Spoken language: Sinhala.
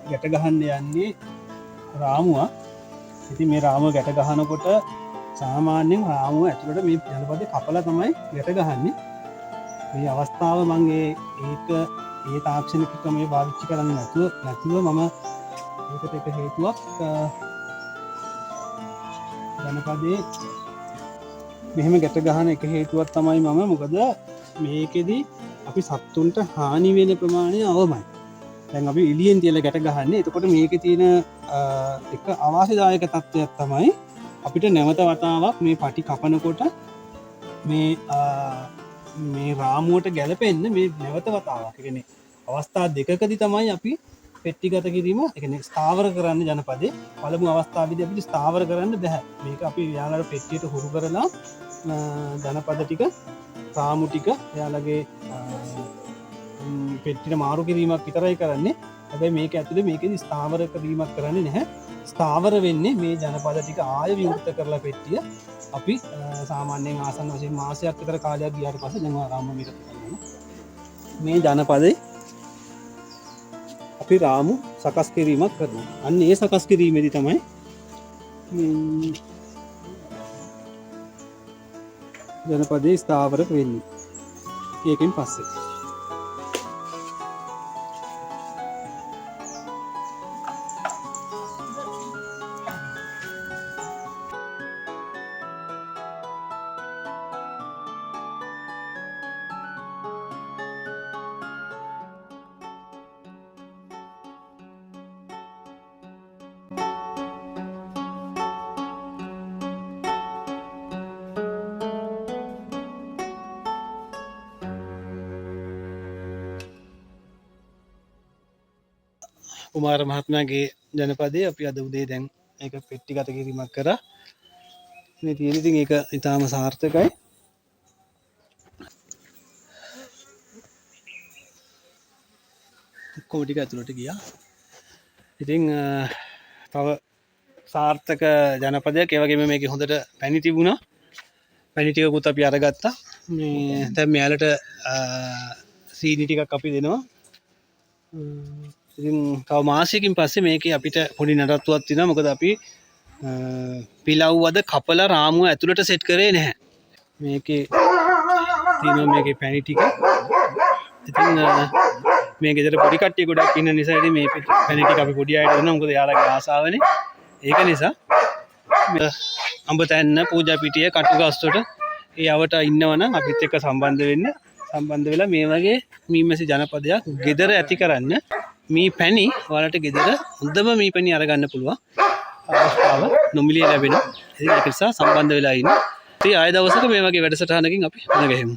ගැට ගහන්න යන්නේ රාමුවක්. ඉතින් මේ රාමුව ගැට ගහනකොට සාමාන්‍යයෙන් රාමුව ඇතුළට මේ ජනපදේ කපලා තමයි ගැට ගහන්නේ. මේ අවස්ථාව මම ඒ තාක්ෂණික ක්‍රමයේ පාවිච්චි කරන්නේ නැතුව මම ඒකට එක හේතුවක් ජනපදේ මෙහෙම ගැට ගහන එක හේතුවක් තමයි මම මොකද මේකෙදි අපි සත්තුන්ට හානි වෙන ප්‍රමාණය අවමයි. දැන් අපි එළියෙන් තියලා ගැට ගහන්නේ. එතකොට මේකේ තියෙන එක අවාසිදායක තත්ත්වයක් තමයි අපිට නැවත වතාවක් මේ පටි කපනකොට මේ රාමුවට ගැලපෙන්න මේ නැවත වතාවක්. ඒ කියන්නේ අවස්ථා දෙකකදී තමයි අපි පෙට්ටිගත කිරීම ඒ කියන්නේ ස්ථාවර කරන්න ජනපදේ. පළමු අවස්ථාවේදී අපිට ස්ථාවර කරන්න බෑ. මේක අපි යාළුවෝ පෙට්ටියට හුරු කරලා ජනපද ටික රාමු ටික යාළුවගේ පෙට්ටියට මාරු කිරීමක් විතරයි කරන්නේ. හැබැයි මේක ඇතුලේ මේකෙදි ස්ථාවර කිරීමක් කරන්නේ නැහැ. ස්ථාවර වෙන්නේ මේ ජනපද ටික ආය විවෘත කරලා පෙට්ටිය අපි සාමාන්‍යයෙන් ආසන්න වශයෙන් මාසයක් විතර කාලයක් ගියාට පස්සේ දැන් ආරම්භ මේක කරනවා. මේ ජනපදේ අපි රාමු සකස් කිරීමක් කරනවා. අන්න ඒ සකස් කිරීමේදී තමයි ජනපදේ ස්ථාවර වෙන්නේ. ඒකෙන් පස්සේ කුමාර මහත්මයාගේ ජනපදයේ අපි අද උදේ දැන් ඒක පෙට්ටිගත කිරීමක් කරා. මේ තියෙන ඉතින් ඒක ඊටාම සාර්ථකයි. කොටික ඇතුළට ගියා. ඉතින් තව සාර්ථක ජනපදයක් ඒ වගේම මේකේ හොඳට පැණි තිබුණා. පැණි ටිකකුත් අපි අරගත්තා. මේ දැන් මෙයාලට සීනි ටිකක් අපි දෙනවා. ඉතින් තව මාසයකින් පස්සේ මේකේ අපිට පොඩි නඩත්තුවක් තියෙනවා. මොකද අපි පිලව්වද කපලා රාමුව ඇතුළට සෙට් කරේ නැහැ. මේකේ තියෙනවා මේකේ පැණි ටික. ඉතින් මේ ගෙදර පොඩි කට්ටිය ගොඩක් ඉන්න නිසා ඉතින් මේ පැණි ටික අපි පොඩි අයට දෙනවා. මොකද යාළුවගේ ආසාවනේ. ඒක නිසා අඹ තැන්න පූජා පිටිය කටුගස්තොට ඒ යවට ඉන්නවනම් අපිත් එක්ක සම්බන්ධ වෙලා මේ වගේ මීමැසි ජනපදයක් ගෙදර ඇති කරන්න මේ පැණි ඔයාලට ගෙදර හොඳම මේ පැණි අරගන්න පුළුවන් අවස්ථාව නොමිලේ ලැබෙනවා. ඉතින් ඒක නිසා සම්බන්ධ වෙලා ඉන්න. ඉතින් ආය දවසක මේ වගේ වැඩසටහනකින් අපි මුණ ගැහෙමු.